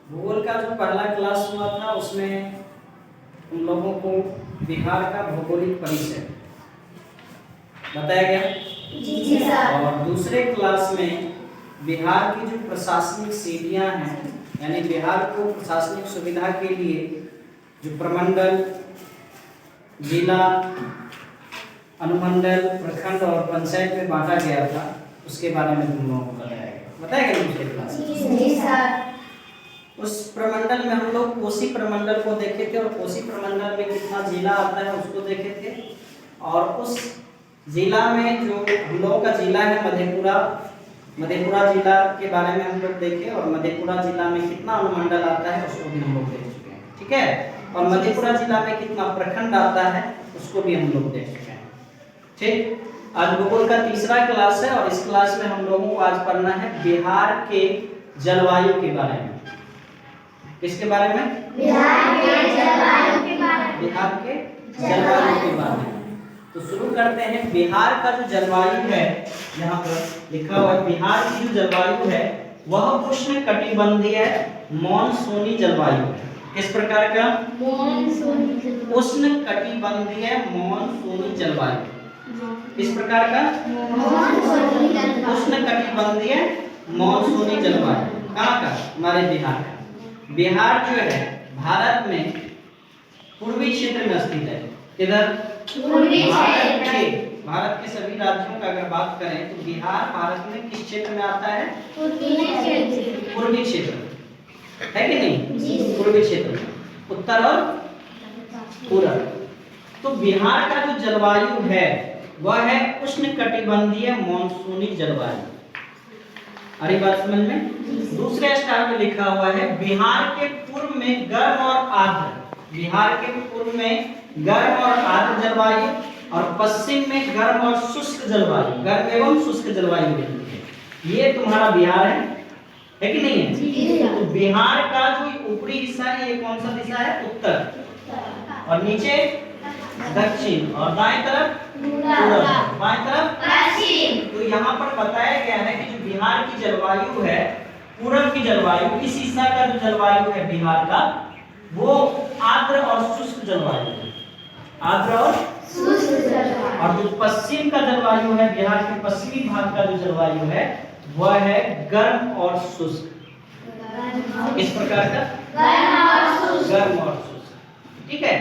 भूगोल का जो पहला क्लास हुआ था उसमें उन लोगों को बिहार का भौगोलिक परिचय बताया गया। जी सर। और दूसरे क्लास में बिहार की जो प्रशासनिक सीढ़ियां हैं, यानी बिहार को प्रशासनिक सुविधा के लिए जो प्रमंडल, जिला, अनुमंडल, प्रखंड और पंचायत में बांटा गया था, उसके बारे में तुम लोगों को बताया गया दूसरे क्लास में। जी सर। उस प्रमंडल में हम लोग कोसी प्रमंडल को देखे थे और कोसी प्रमंडल में कितना जिला आता है उसको देखे थे। और उस जिला में जो हम लोगों का जिला है मधेपुरा जिला के बारे में हम लोग देखे, और मधेपुरा जिला में कितना अनुमंडल आता है उसको भी हम लोग देख चुके हैं, ठीक है। और मधेपुरा जिला में कितना प्रखंड आता है उसको भी हम लोग देख चुके हैं, ठीक। आज भूगोल का तीसरा क्लास है और इस क्लास में हम लोगों को आज पढ़ना है बिहार के जलवायु के बारे में। किसके बारे में? बिहार के जलवायु के बारे में। बिहार के जलवायु के बारे में। तो शुरू करते हैं। बिहार का जो जलवायु है, यहाँ पर लिखा हुआ है बिहार की जो जलवायु है वह उष्णकटिबंधीय मॉनसूनी जलवायु है। किस प्रकार का? उष्णकटिबंधीय मॉनसूनी जलवायु। किस प्रकार का? उष्णकटिबंधीय मॉनसूनी जलवायु। कहाँ का? हमारे बिहार का। बिहार जो है भारत में पूर्वी क्षेत्र में स्थित है। किधर? भारत के सभी राज्यों का अगर बात करें तो बिहार भारत में किस क्षेत्र में आता है? पूर्वी क्षेत्र, है कि नहीं? पूर्वी क्षेत्र में, उत्तर और पूरब। तो बिहार का जो जलवायु है वह है उष्णकटिबंधीय मॉनसूनी जलवायु। अरे बात समझ में? दूसरे स्टार में लिखा हुआ है बिहार के पूर्व में गर्म और आर्द्र। बिहार के पूर्व में गर्म और आर्द्र जलवायु और पश्चिम में गर्म और शुष्क जलवायु, गर्म एवं शुष्क जलवायु रहती है। ये तुम्हारा बिहार है कि नहीं है? तो बिहार का जो ऊपरी हिस्सा है ये कौन सा दिशा है? उत्तर, और नीचे दक्षिण, और दाएं तरफ पूरब, बाएं तरफ पश्चिम। तो यहाँ पर बताया गया है कि जो बिहार की जलवायु है, पूरब की जलवायु, इस हिस्सा का जो जलवायु है बिहार का वो आर्द्र और शुष्क जलवायु है। आर्द्र और शुष्क जलवायु। और जो पश्चिम का जलवायु है, बिहार के पश्चिमी भाग का जो जलवायु है वह है गर्म और शुष्क। इस प्रकार का गर्म और शुष्क, ठीक है।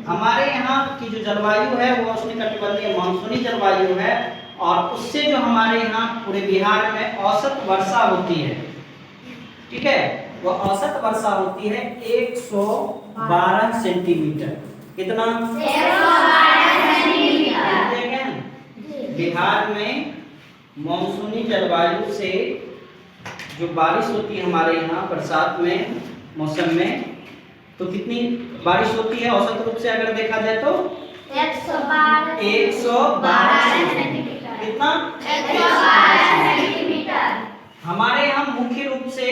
हमारे यहाँ की जो जलवायु है वो उष्णकटिबंधीय मानसूनी जलवायु है, और उससे जो हमारे यहाँ पूरे बिहार में औसत वर्षा होती है, ठीक है, वो औसत वर्षा होती है 112 सेंटीमीटर। कितना? 112 सेंटीमीटर। बिहार में मानसूनी जलवायु से जो बारिश होती है हमारे यहाँ बरसात में मौसम में, तो कितनी बारिश होती है औसत रूप से अगर देखा जाए तो 112 सेंटीमीटर। कितना? 112 सेंटीमीटर। हमारे यहाँ मुख्य रूप से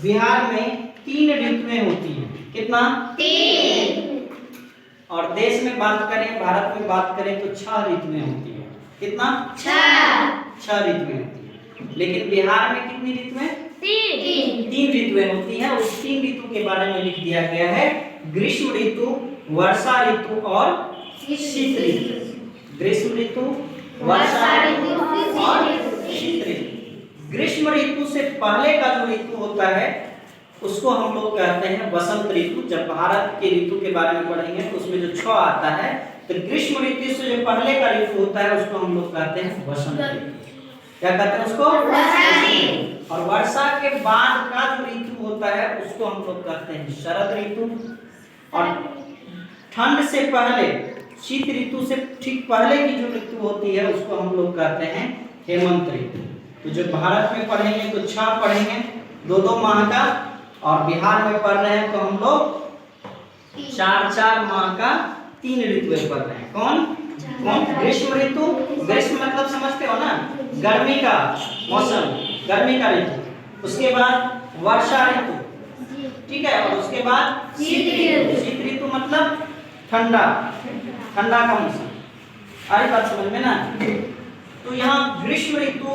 बिहार में 3 ऋतुएं होती हैं। कितना? 3। और देश में बात करें, भारत में बात करें तो 6 ऋतुएं होती हैं। कितना? 6 ऋतुएं होती हैं। लेकिन बिहार में कितनी ऋतुएं? 3 ऋतुएं होती हैं। उस 3 ऋतु के बारे में लिख दिया गया है ग्रीष्म ऋतु, वर्षा ऋतु और शीत ऋतु। ग्रीष्म ऋतु, वर्षा ऋतु और शीत ऋतु। ग्रीष्म ऋतु से पहले का जो ऋतु होता है उसको हम लोग कहते हैं वसंत ऋतु। जब भारत के ऋतु के बारे में पढ़ेंगे तो उसमें जो 6 आता है, तो ग्रीष्म ऋतु से जो पहले का ऋतु होता है उसको हम लोग कहते हैं वसंत ऋतु। क्या कहते हैं उसको? वसंत। और वर्षा के बाद का जो ऋतु होता है उसको हम लोग कहते हैं शरद ऋतु। और ठंड से पहले, शीत ऋतु से ठीक पहले की जो ऋतु होती है उसको हम लोग कहते हैं हेमंत ऋतु। तो जो भारत में पढ़ेंगे तो 6 पढ़ेंगे, 2-2 माह का, और बिहार में पढ़ रहे हैं तो हम लोग 4-4 माह का 3 ऋतुएं पढ़ रहे हैं। कौन? ग्रीष्म ऋतु। ग्रीष्म मतलब समझते हो ना, गर्मी का मौसम, गर्मी का ऋतु। उसके बाद वर्षा ऋतु, ठीक है, और उसके बाद शीत ऋतु मतलब ठंडा का मौसम। अरे बात समझ में ना? तो यहाँ ग्रीष्म ऋतु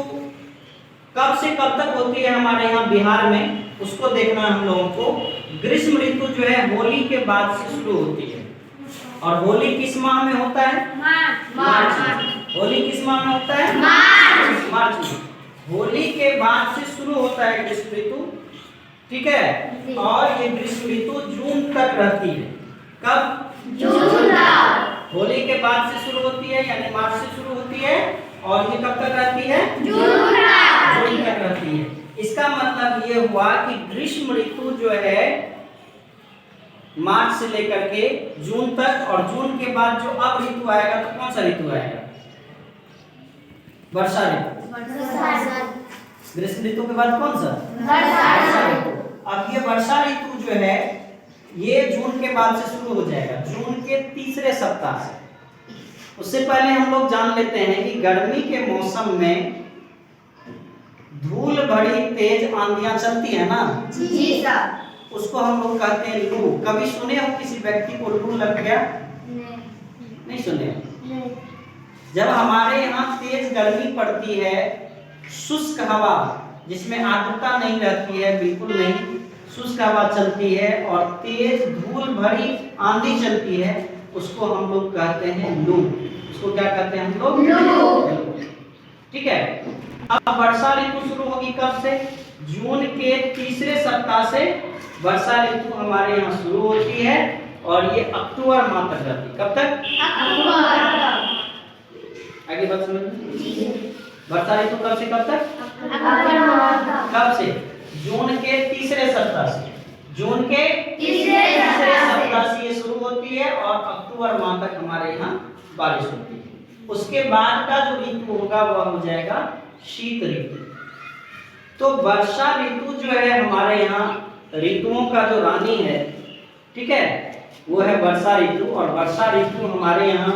कब से कब तक होती है हमारे यहाँ बिहार में? उसको देखना है हम लोगों को। ग्रीष्म ऋतु जो है होली के बाद से शुरू होती है, और होली किस माह में होता है? मार्च में। होली किस माह में होता है? मार्च में। होली के बाद से शुरू होता है ग्रीष्म ऋतु, ठीक है। और ये ग्रीष्म ऋतु जून तक रहती है। कब? जून तक। होली के बाद से शुरू होती है यानी मार्च से शुरू होती है, और ये कब तक रहती है? जून तक रहती है। इसका मतलब ये हुआ कि ग्रीष्म ऋतु जो है मार्च से लेकर के जून तक, और जून के बाद जो अब ऋतु आएगा तो कौन सा ऋतु आएगा? वर्षा ऋतु। ग्रीष्म ऋतु के बाद कौन सा? वर्षा ऋतु। अब ये वर्षा ऋतु जो है ये जून के बाद से शुरू हो जाएगा, जून के तीसरे सप्ताह से। उससे पहले हम लोग जान लेते हैं कि गर्मी के मौसम में धूल भरी तेज आंधियां चलती है ना, जी सर। उसको हम लोग कहते हैं लू। कभी सुने हो किसी व्यक्ति को लू लग गया? नहीं सुने। जब हमारे यहाँ तेज गर्मी पड़ती है, शुष्क हवा जिसमें आर्द्रता नहीं रहती है, बिल्कुल नहीं, शुष्क हवा चलती है और तेज धूल भरी आंधी चलती है, उसको हम लोग कहते हैं लू। उसको क्या कहते हैं हम लोग? लू। ठीक है। अब वर्षा ऋतु शुरू होगी कब से? जून के तीसरे सप्ताह से वर्षा ऋतु हमारे यहाँ शुरू होती है, और ये अक्टूबर माह तक रहती है। कब तक? अक्टूबर। आगे बात समझ। वर्षा ऋतु कब से कब तक? कब से? जून के तीसरे सप्ताह से। जून के तीसरे सप्ताह से ये शुरू होती है, और अक्टूबर माह तक हमारे यहाँ बारिश होती है। उसके बाद का जो ऋतु होगा वह हो जाएगा शीत ऋतु। तो वर्षा ऋतु जो है हमारे यहाँ ऋतुओं का जो रानी है, ठीक है, वो है वर्षा ऋतु। और वर्षा ऋतु हमारे यहाँ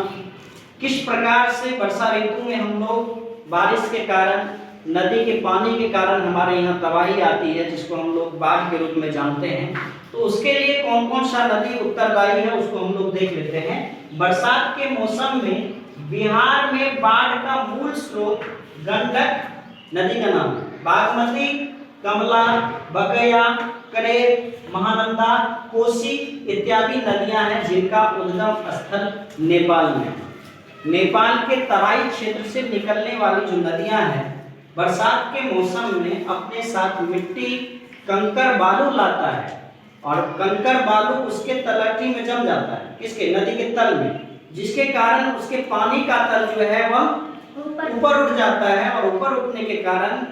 किस प्रकार से वर्षा ऋतु में हम लोग बारिश के कारण, नदी के पानी के कारण हमारे यहाँ तबाही आती है, जिसको हम लोग बाढ़ के रूप में जानते हैं। तो उसके लिए कौन कौन सा नदी उत्तरदायी है उसको हम लोग देख लेते हैं। बरसात के मौसम में बिहार में बाढ़ का मूल स्रोत गंडक नदी का नाम है। बागमती, कमला, बगैया, करेर, महानंदा, कोसी इत्यादि नदियां हैं जिनका उद्गम स्थल नेपाल में है। नेपाल के तराई क्षेत्र से निकलने वाली जो नदियां हैं, बरसात के मौसम में अपने साथ मिट्टी, कंकर, बालू लाता है, और कंकर बालू उसके तलहटी में जम जाता है। किसके? नदी के तल में, जिसके कारण उसके पानी का तल जो है वह ऊपर उठ जाता है, और ऊपर उठने के कारण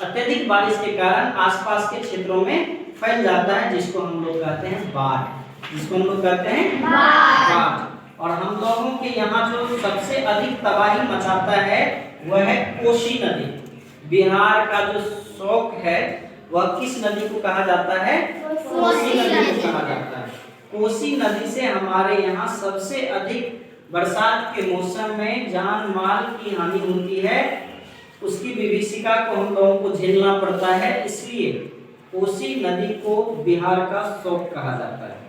अत्यधिक बारिश के कारण आसपास के क्षेत्रों में फैल जाता है, जिसको हम लोग कहते हैं बाढ़। जिसको हम लोग कहते हैं बाढ़। और हम लोगों के यहाँ जो सबसे अधिक तबाही मचाता है वह है कोसी नदी। बिहार का जो शौक है वह किस नदी को कहा जाता है? कोसी नदी को कहा जाता है। कोसी नदी से हमारे यहाँ सबसे अधिक बरसात के मौसम में जान माल की हानि होती है। उसकी विभीषिका को हम लोगों को झेलना पड़ता है, इसलिए कोसी नदी को बिहार का शौक कहा जाता है।